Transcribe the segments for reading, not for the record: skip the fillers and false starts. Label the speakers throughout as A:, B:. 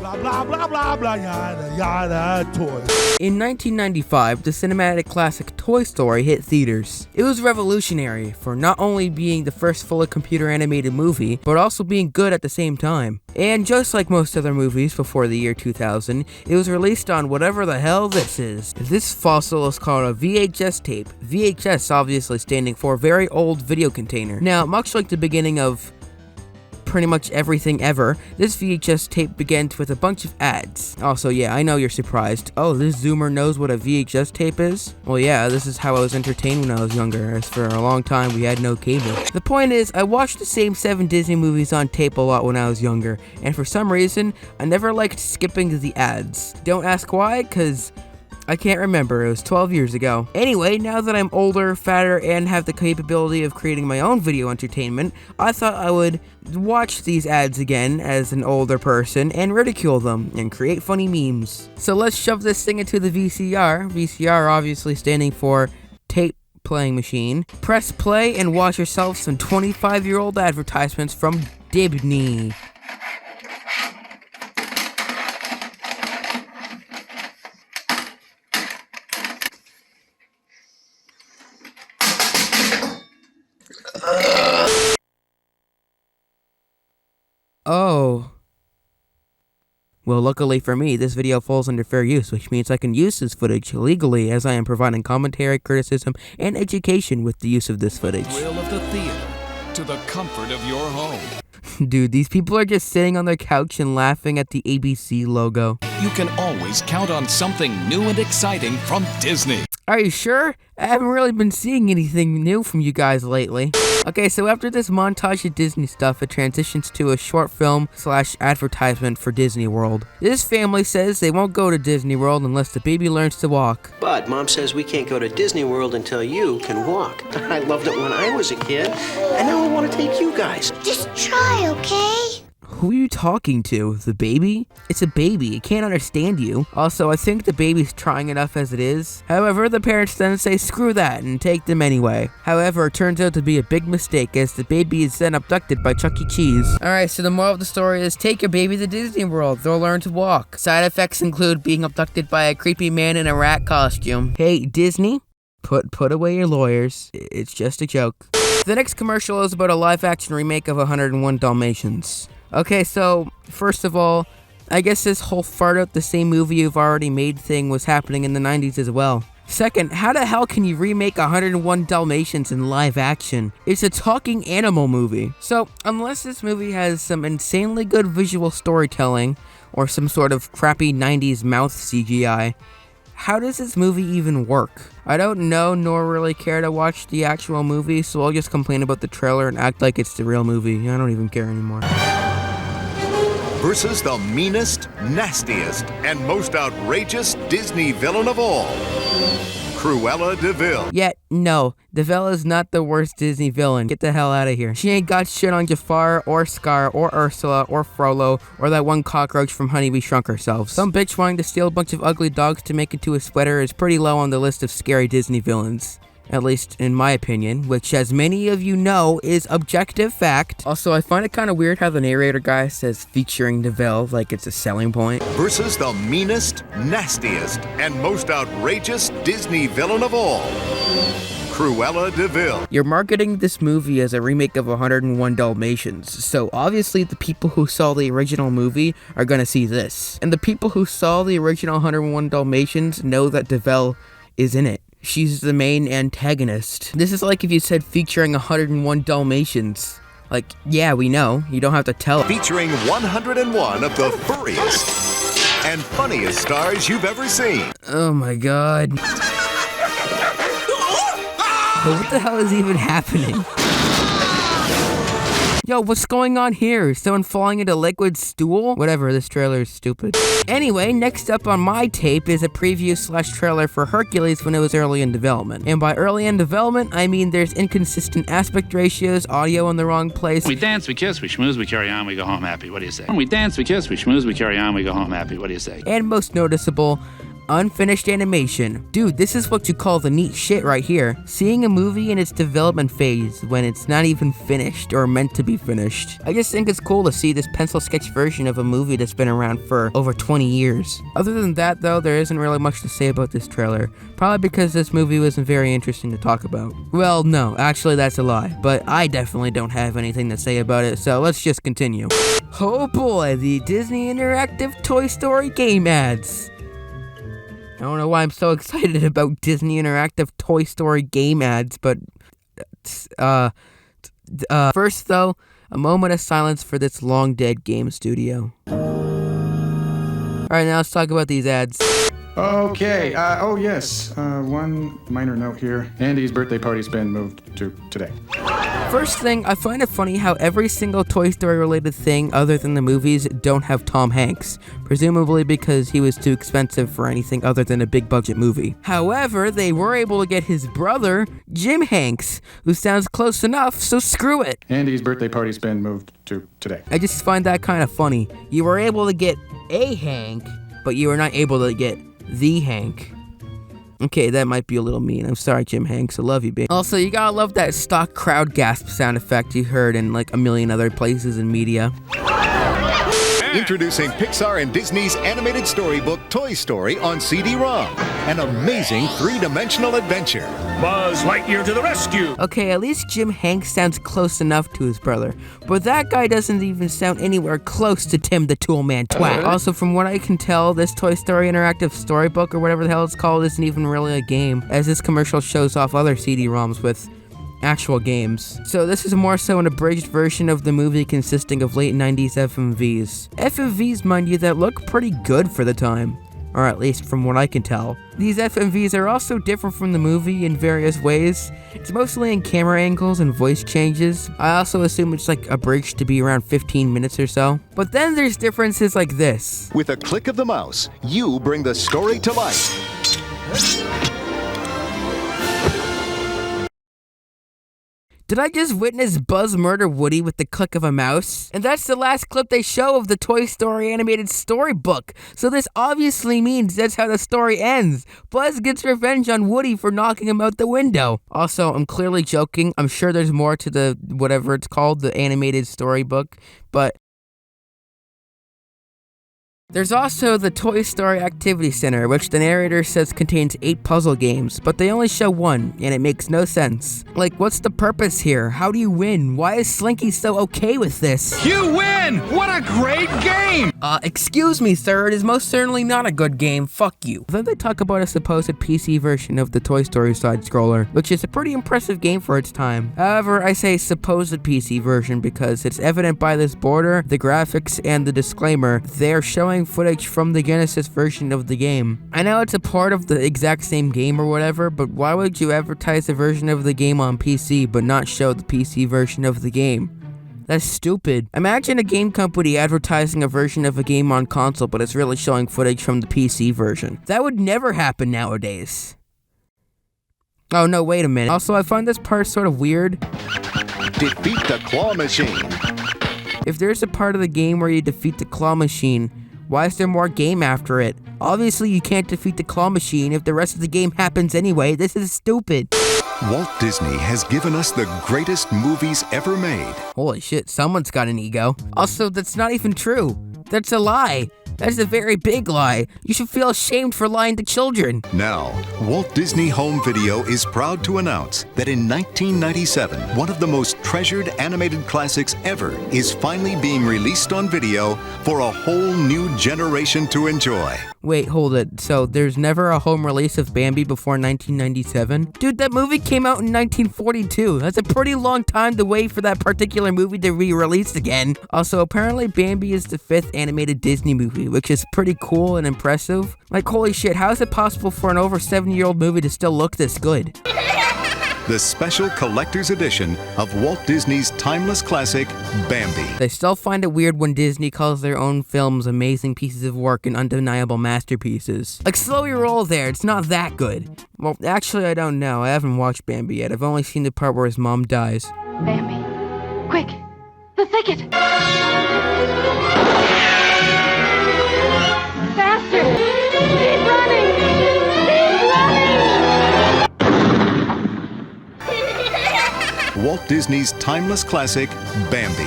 A: Blah, blah, blah, blah, blah, yada, yada, toys.
B: In 1995, the cinematic classic Toy Story hit theaters. It was revolutionary for not only being the first fully computer animated movie, but also being good at the same time. And just like most other movies before the year 2000, it was released on whatever the hell this is. This fossil is called a VHS tape. VHS obviously standing for very old video container. Now, much like the beginning of pretty much everything ever, this VHS tape begins with a bunch of ads. Also, yeah, I know you're surprised. Oh, this zoomer knows what a VHS tape is? Well, yeah, this is how I was entertained when I was younger, as for a long time we had no cable. The point is, I watched the same 7 Disney movies on tape a lot when I was younger, and for some reason, I never liked skipping the ads. Don't ask why, cause I can't remember, it was 12 years ago. Anyway, now that I'm older, fatter, and have the capability of creating my own video entertainment, I thought I would watch these ads again as an older person and ridicule them and create funny memes. So let's shove this thing into the VCR. VCR obviously standing for tape playing machine. Press play and watch yourself some 25-year-old advertisements from Disney. Oh. Well, luckily for me, this video falls under fair use, which means I can use this footage legally as I am providing commentary, criticism, and education with the use of this footage.
C: Thrill of the theater to the comfort of your home.
B: Dude, these people are just sitting on their couch and laughing at the ABC logo.
C: You can always count on something new and exciting from Disney.
B: Are you sure? I haven't really been seeing anything new from you guys lately. Okay, so after this montage of Disney stuff, it transitions to a short film / advertisement for Disney World. This family says they won't go to Disney World unless the baby learns to walk.
D: But Mom says we can't go to Disney World until you can walk. I loved it when I was a kid, and now I want to take you guys.
E: Just try, okay?
B: Who are you talking to? The baby? It's a baby. It can't understand you. Also, I think the baby's trying enough as it is. However, the parents then say screw that and take them anyway. However, it turns out to be a big mistake as the baby is then abducted by Chuck E. Cheese. Alright, so the moral of the story is take your baby to Disney World. They'll learn to walk. Side effects include being abducted by a creepy man in a rat costume. Hey, Disney? Put away your lawyers. It's just a joke. The next commercial is about a live-action remake of 101 Dalmatians. Okay, so, first of all, I guess this whole fart out the same movie you've already made thing was happening in the 90s as well. Second, how the hell can you remake 101 Dalmatians in live action? It's a talking animal movie. So, unless this movie has some insanely good visual storytelling, or some sort of crappy 90s mouth CGI, how does this movie even work? I don't know nor really care to watch the actual movie, so I'll just complain about the trailer and act like it's the real movie. I don't even care anymore.
F: Versus the meanest, nastiest, and most outrageous Disney villain of all, Cruella de Vil.
B: Yet, no, de Vil is not the worst Disney villain. Get the hell out of here. She ain't got shit on Jafar, or Scar, or Ursula, or Frollo, or that one cockroach from Honey, We Shrunk Ourselves. Some bitch wanting to steal a bunch of ugly dogs to make into a sweater is pretty low on the list of scary Disney villains. At least in my opinion, which as many of you know is objective fact. Also, I find it kind of weird how the narrator guy says featuring de Vil like it's a selling point.
F: Versus the meanest, nastiest, and most outrageous Disney villain of all, Cruella de Vil.
B: You're marketing this movie as a remake of 101 Dalmatians, so obviously the people who saw the original movie are gonna see this. And the people who saw the original 101 Dalmatians know that de Vil is in it. She's the main antagonist. This is like if you said featuring 101 Dalmatians. Like, yeah, we know. You don't have to tell it.
F: Featuring 101 of the furriest and funniest stars you've ever seen.
B: Oh my god. But what the hell is even happening? Yo, what's going on here? Is someone falling into liquid stool? Whatever, this trailer is stupid. Anyway, next up on my tape is a preview / trailer for Hercules when it was early in development. And by early in development, I mean there's inconsistent aspect ratios, audio in the wrong place.
G: We dance, we kiss, we schmooze, we carry on, we go home happy. What do you say? We dance, we kiss, we schmooze, we carry on, we go home happy. What do you say?
B: And most noticeable, Unfinished animation. Dude, this is what you call the neat shit right here. Seeing a movie in its development phase when it's not even finished or meant to be finished. I just think it's cool to see this pencil sketch version of a movie that's been around for over 20 years. Other than that though, there isn't really much to say about this trailer. Probably because this movie wasn't very interesting to talk about. Well, no, actually that's a lie, but I definitely don't have anything to say about it, so let's just continue. Oh boy, the Disney Interactive Toy Story game ads. I don't know why I'm so excited about Disney Interactive Toy Story game ads, but first though, a moment of silence for this long dead game studio. Alright, now let's talk about these ads.
H: Okay, oh yes, one minor note here. Andy's birthday party's been moved to today.
B: First thing, I find it funny how every single Toy Story related thing other than the movies don't have Tom Hanks, presumably because he was too expensive for anything other than a big budget movie. However, they were able to get his brother, Jim Hanks, who sounds close enough, so screw it.
H: Andy's birthday party's been moved to today.
B: I just find that kind of funny. You were able to get a Hank, but you were not able to get the Hank. Okay, that might be a little mean. I'm sorry, Jim Hanks. I love you, babe. Also, you gotta love that stock crowd gasp sound effect you heard in like a million other places in media.
F: Introducing Pixar and Disney's animated storybook Toy Story on CD-ROM. An amazing three-dimensional adventure.
A: Buzz Lightyear to the rescue!
B: Okay, at least Jim Hanks sounds close enough to his brother, but that guy doesn't even sound anywhere close to Tim the Toolman twat. Also, from what I can tell, this Toy Story interactive storybook or whatever the hell it's called isn't even really a game, as this commercial shows off other CD-ROMs with actual games. So this is more so an abridged version of the movie consisting of late 90s FMVs. FMVs, mind you, that look pretty good for the time. Or at least from what I can tell. These FMVs are also different from the movie in various ways. It's mostly in camera angles and voice changes. I also assume it's like abridged to be around 15 minutes or so. But then there's differences like this.
F: With a click of the mouse, you bring the story to life.
B: Did I just witness Buzz murder Woody with the click of a mouse? And that's the last clip they show of the Toy Story animated storybook. So this obviously means that's how the story ends. Buzz gets revenge on Woody for knocking him out the window. Also, I'm clearly joking. I'm sure there's more to the whatever it's called, the animated storybook, but there's also the Toy Story Activity Center, which the narrator says contains 8 puzzle games, but they only show 1, and it makes no sense. Like, what's the purpose here? How do you win? Why is Slinky so okay with this?
A: You win! What a great game!
B: Excuse me, sir, it is most certainly not a good game, fuck you. Then they talk about a supposed PC version of the Toy Story side-scroller, which is a pretty impressive game for its time. However, I say supposed PC version because it's evident by this border, the graphics, and the disclaimer, they're showing footage from the Genesis version of the game. I know it's a part of the exact same game or whatever, but why would you advertise a version of the game on PC but not show the PC version of the game? That's stupid. Imagine a game company advertising a version of a game on console, but it's really showing footage from the PC version. That would never happen nowadays. Oh no, wait a minute. Also, I find this part sort of weird.
F: Defeat the claw machine.
B: If there's a part of the game where you defeat the claw machine, why is there more game after it? Obviously, you can't defeat the claw machine if the rest of the game happens anyway. This is stupid.
F: Walt Disney has given us the greatest movies ever made.
B: Holy shit, someone's got an ego. Also, that's not even true. That's a lie. That's a very big lie. You should feel ashamed for lying to children.
F: Now, Walt Disney Home Video is proud to announce that in 1997, one of the most treasured animated classics ever is finally being released on video for a whole new generation to enjoy.
B: Wait, hold it. So there's never a home release of Bambi before 1997? Dude, that movie came out in 1942. That's a pretty long time to wait for that particular movie to be released again. Also, apparently Bambi is the 5th animated Disney movie, which is pretty cool and impressive. Like, holy shit, how is it possible for an over 7-year-old movie to still look this good?
F: The special collector's edition of Walt Disney's timeless classic, Bambi.
B: They still find it weird when Disney calls their own films amazing pieces of work and undeniable masterpieces. Like, slow your roll there, it's not that good. Well, actually, I don't know. I haven't watched Bambi yet. I've only seen the part where his mom dies.
I: Bambi, quick, the thicket! Faster! Keep running!
F: Walt Disney's timeless classic, Bambi.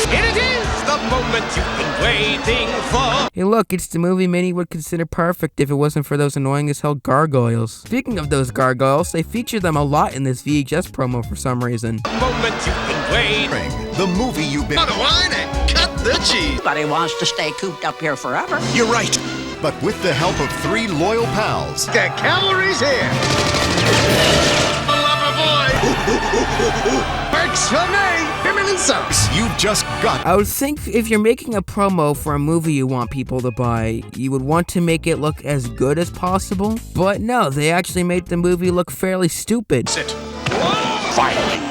J: Here it is, the moment you've been waiting for.
B: Hey look, it's the movie many would consider perfect if it wasn't for those annoying as hell gargoyles. Speaking of those gargoyles, they feature them a lot in this VHS promo for some reason.
J: The moment you've been waiting.
F: The movie you've been...
J: Cut the wine and cut the cheese.
K: Nobody wants to stay cooped up here forever.
J: You're right.
F: But with the help of 3 loyal pals...
J: The cavalry's here. Lover boy. Works for me. Permanent socks.
F: You've just got...
B: I would think if you're making a promo for a movie you want people to buy, you would want to make it look as good as possible. But no, they actually made the movie look fairly stupid.
J: Sit. Finally.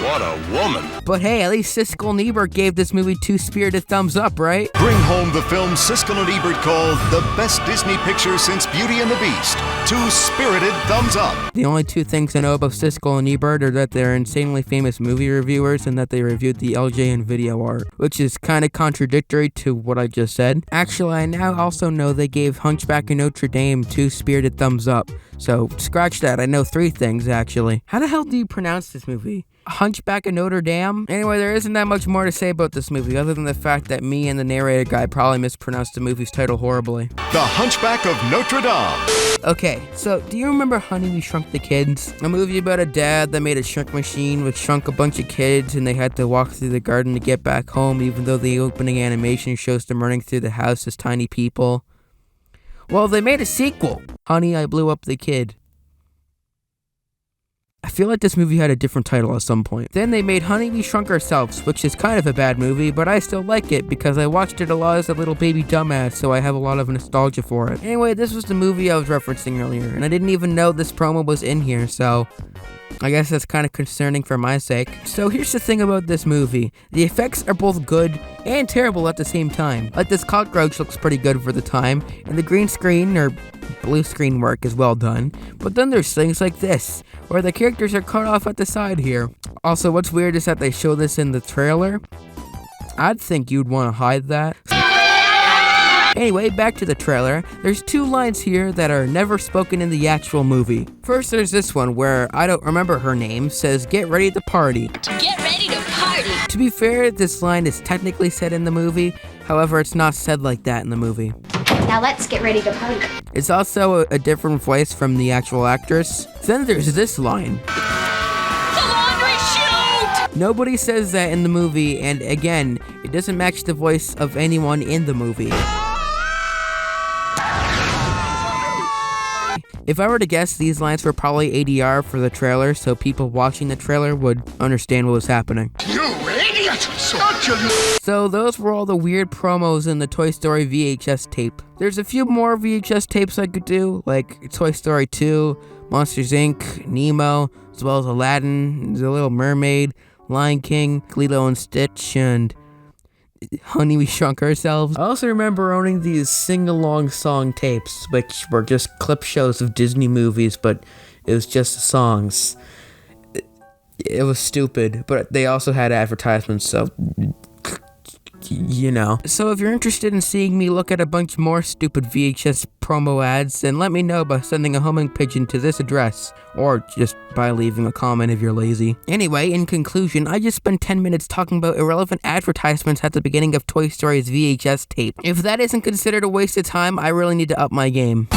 J: What a woman.
B: But hey, at least Siskel and Ebert gave this movie 2 spirited thumbs up, right?
F: Bring home the film Siskel and Ebert called the best Disney picture since Beauty and the Beast. 2 spirited thumbs up.
B: The only 2 things I know about Siskel and Ebert are that they're insanely famous movie reviewers and that they reviewed the LJN video art, which is kind of contradictory to what I just said. Actually, I now also know they gave Hunchback of Notre Dame 2 spirited thumbs up. So scratch that, I know 3 things actually. How the hell do you pronounce this movie? Hunchback of Notre Dame? Anyway, there isn't that much more to say about this movie other than the fact that me and the narrator guy probably mispronounced the movie's title horribly.
F: The Hunchback of Notre Dame.
B: Okay, so do you remember Honey, We Shrunk the Kids? A movie about a dad that made a shrink machine which shrunk a bunch of kids and they had to walk through the garden to get back home even though the opening animation shows them running through the house as tiny people. Well, they made a sequel, Honey, I Blew Up the Kid. I feel like this movie had a different title at some point. Then they made Honey, We Shrunk Ourselves, which is kind of a bad movie, but I still like it because I watched it a lot as a little baby dumbass, so I have a lot of nostalgia for it. Anyway, this was the movie I was referencing earlier, and I didn't even know this promo was in here, so I guess that's kind of concerning for my sake. So here's the thing about this movie. The effects are both good and terrible at the same time. Like this cockroach looks pretty good for the time, and the green screen or blue screen work is well done. But then there's things like this, where the characters are cut off at the side here. Also, what's weird is that they show this in the trailer. I'd think you'd want to hide that. Anyway, back to the trailer. There's 2 lines here that are never spoken in the actual movie. First, there's this one where, I don't remember her name, says, "Get ready to party."
E: Get ready to party.
B: To be fair, this line is technically said in the movie, however, it's not said like that in the movie.
E: Now let's get ready to party.
B: It's also a different voice from the actual actress. Then there's this line.
E: The laundry chute!
B: Nobody says that in the movie, and again, it doesn't match the voice of anyone in the movie. If I were to guess, these lines were probably ADR for the trailer, so people watching the trailer would understand what was happening.
J: You idiot!
B: So those were all the weird promos in the Toy Story VHS tape. There's a few more VHS tapes I could do, like Toy Story 2, Monsters Inc., Nemo, as well as Aladdin, The Little Mermaid, Lion King, Lilo and Stitch, and Honey, We Shrunk Ourselves. I also remember owning these sing-along song tapes, which were just clip shows of Disney movies, but it was just songs. It was stupid, but they also had advertisements, so you know. So if you're interested in seeing me look at a bunch more stupid VHS promo ads, then let me know by sending a homing pigeon to this address, or just by leaving a comment if you're lazy. Anyway, in conclusion, I just spent 10 minutes talking about irrelevant advertisements at the beginning of Toy Story's VHS tape. If that isn't considered a waste of time, I really need to up my game.